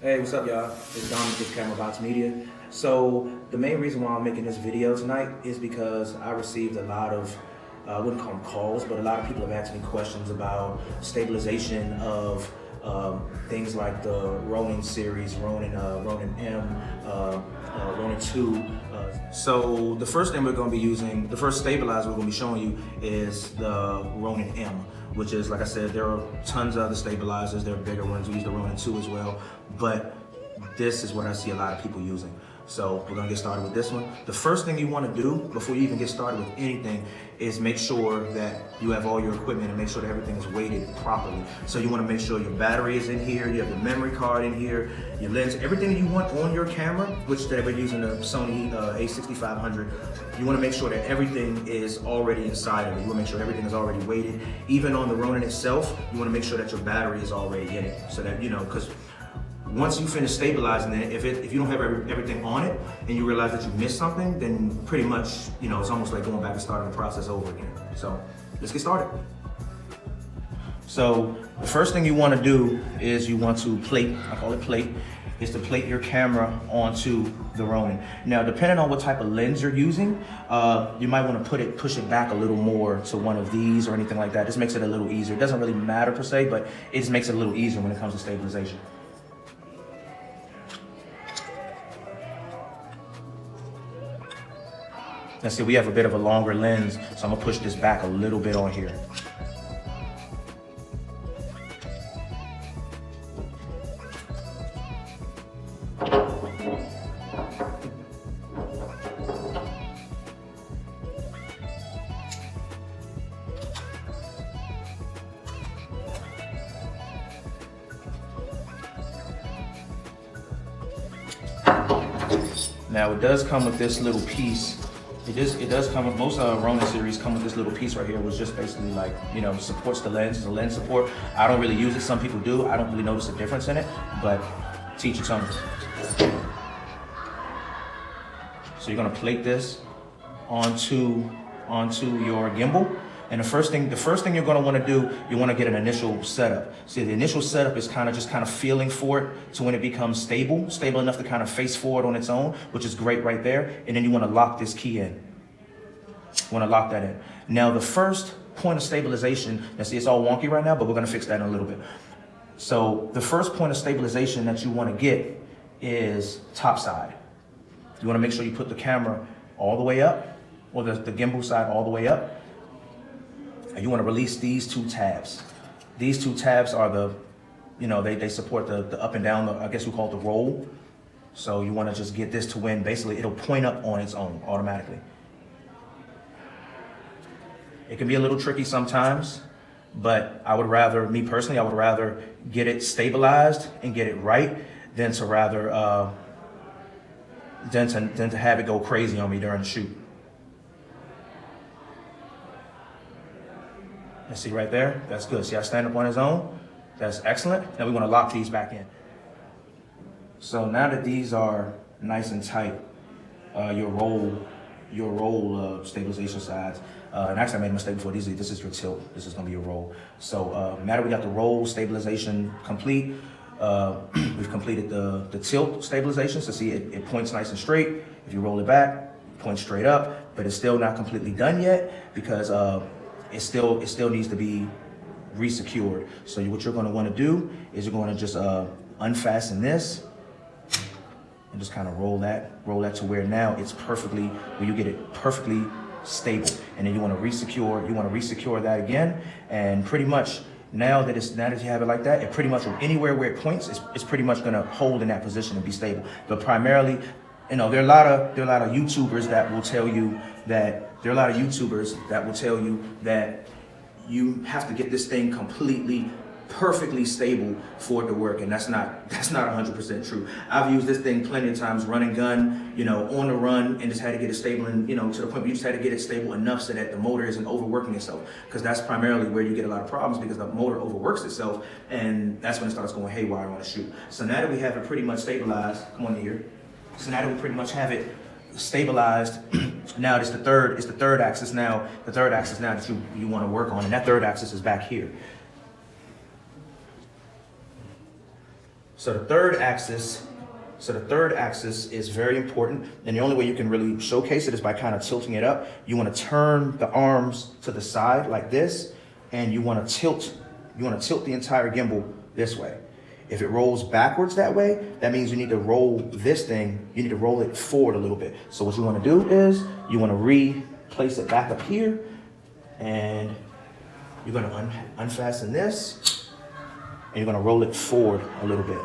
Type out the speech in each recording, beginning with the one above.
Hey, what's up, y'all? It's Dominic with Camera Box Media. So the main reason why I'm making this video tonight is because I received a lot of, I wouldn't call them calls, but a lot of people have asked me questions about stabilization of things like the Ronin series, Ronin M, Ronin 2. So the first thing we're going to be using, the first stabilizer we're going to be showing you is the Ronin M, which is, like I said, there are tons of other stabilizers. There are bigger ones. We use the Ronin 2 as well, but this is what I see a lot of people using. So we're gonna get started with this one. The first thing you wanna do before you even get started with anything is make sure that you have all your equipment and make sure that everything is weighted properly. So you wanna make sure your battery is in here, you have your memory card in here, your lens, everything you want on your camera, which today we're using the Sony a6500. You wanna make sure that everything is already inside of it. You wanna make sure everything is already weighted. Even on the Ronin itself, you wanna make sure that your battery is already in it. So that, because once you finish stabilizing it, if you don't have everything on it and you realize that you missed something, then pretty much, it's almost like going back and starting the process over again. So let's get started. So the first thing you want to do is you want to plate, I call it plate, is to plate your camera onto the Ronin. Now, depending on what type of lens you're using, you might want to push it back a little more to one of these or anything like that. This makes it a little easier. It doesn't really matter per se, but it just makes it a little easier when it comes to stabilization. Let's see, we have a bit of a longer lens, so I'm gonna push this back a little bit on here. Now it does come with this little piece. It does come with, most Ronin series come with this little piece right here, which just basically like, supports the lens. It's a lens support. I don't really use it. Some people do. I don't really notice a difference in it, but teach its own. So you're gonna plate this onto your gimbal. And the first thing you're gonna wanna do, you wanna get an initial setup. See, the initial setup is kind of feeling for it to when it becomes stable enough to kind of face forward on its own, which is great right there. And then you wanna lock this key in. You wanna lock that in. Now the first point of stabilization, now see it's all wonky right now, but we're gonna fix that in a little bit. So the first point of stabilization that you wanna get is top side. You wanna make sure you put the camera all the way up, or the gimbal side all the way up. And you want to release these two tabs. These two tabs are they support the up and down, I guess we call it the roll. So you want to just get this to when basically it'll point up on its own automatically. It can be a little tricky sometimes, but me personally, I would rather get it stabilized and get it right than to have it go crazy on me during the shoot. And see right there, that's good. See, I stand up on his own. That's excellent. Now we want to lock these back in. So now that these are nice and tight, your roll stabilization sides, and actually I made a mistake before. This is your tilt. This is gonna be your roll. So now that we got the roll stabilization complete, we've completed the tilt stabilization. So see, it points nice and straight. If you roll it back, it points straight up, but it's still not completely done yet because it still needs to be resecured. So what you're going to want to do is you're going to just unfasten this and just kind of roll that to where now it's where you get it perfectly stable. And then you want to resecure that again. And pretty much now that you have it like that, it pretty much anywhere where it points, it's pretty much going to hold in that position and be stable. But primarily, there are a lot of YouTubers that will tell you that you have to get this thing perfectly stable for it to work, and that's not 100% true. I've used this thing plenty of times, run and gun, on the run, and just had to get it stable, and to the point where you just had to get it stable enough so that the motor isn't overworking itself, because that's primarily where you get a lot of problems, because the motor overworks itself, and that's when it starts going haywire on the shoot. So now that we have it pretty much stabilized, come on here. So now that we pretty much have it stabilized, now it's the third axis now. The third axis now that you want to work on, and that third axis is back here. So the third axis, is very important, and the only way you can really showcase it is by kind of tilting it up. You want to turn the arms to the side like this, and you want to tilt the entire gimbal this way. If it rolls backwards that way, that means you need to roll this thing, you need to roll it forward a little bit. So what you want to do is you want to replace it back up here, and you're going to unfasten this, and you're going to roll it forward a little bit.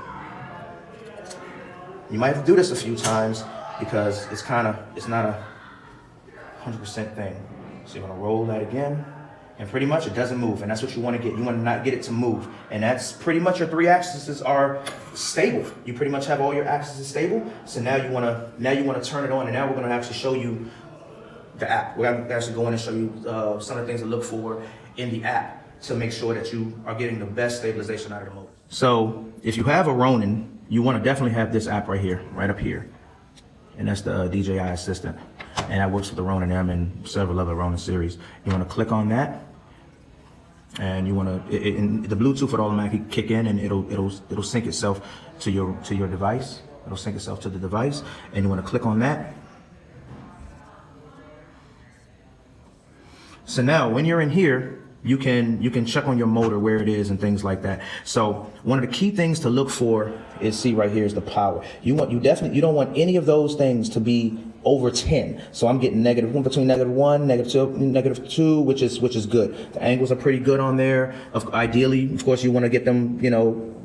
You might have to do this a few times because it's not a 100% thing. So you're going to roll that again, and pretty much it doesn't move, and that's what you want to get. You want to not get it to move, and that's pretty much your three axes are stable. You pretty much have all your axes stable. So now you want to turn it on, and now we're going to actually show you the app. We're going to actually go in and show you some of the things to look for in the app to make sure that you are getting the best stabilization out of the motor. So if you have a Ronin, you want to definitely have this app right here, right up here, and that's the DJI Assistant, and that works with the Ronin M and several other Ronin series. You want to click on that, and you want to the Bluetooth would automatically kick in, and it'll sync itself to your device. It'll sync itself to the device, and you want to click on that. So now when you're in here, you can check on your motor where it is and things like that. So one of the key things to look for is, see right here is the power. You don't want any of those things to be over 10. So I'm getting between -1, -2, which is good. The angles are pretty good on there. Ideally, of course, you want to get them,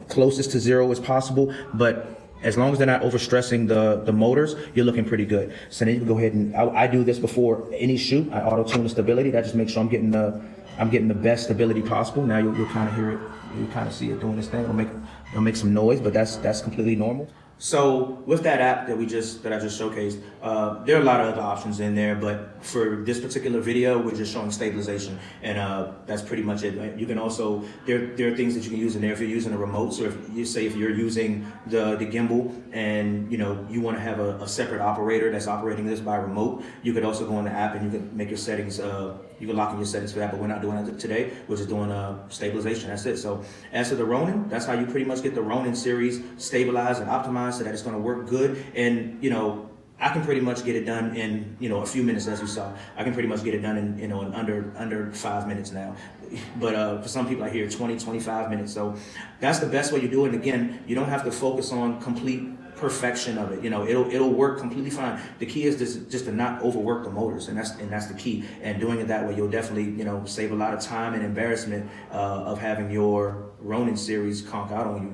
closest to 0 as possible, but as long as they're not overstressing the motors, you're looking pretty good. So then you can go ahead and, I do this before any shoot. I auto tune the stability. That just makes sure I'm getting the best stability possible. Now you'll kind of hear it, you kind of see it doing this thing. It'll make some noise, but that's completely normal. So with that app that I just showcased, there are a lot of other options in there, but for this particular video, we're just showing stabilization, and that's pretty much it. Right? You can also, there are things that you can use in there if you're using a remote. So if you're using the gimbal and you want to have a separate operator that's operating this by remote, you could also go on the app and you can make your settings. You can lock in your settings for that, but we're not doing that today. We're just doing stabilization. That's it. So as for the Ronin, that's how you pretty much get the Ronin series stabilized and optimized so that it's going to work good. And I can pretty much get it done in a few minutes, as you saw. I can pretty much get it done in under 5 minutes now. But for some people, I hear 20-25 minutes. So that's the best way you do it. And again, you don't have to focus on complete perfection of it. It'll work completely fine. The key is just to not overwork the motors, and that's the key. And doing it that way, you'll definitely save a lot of time and embarrassment of having your Ronin series conk out on you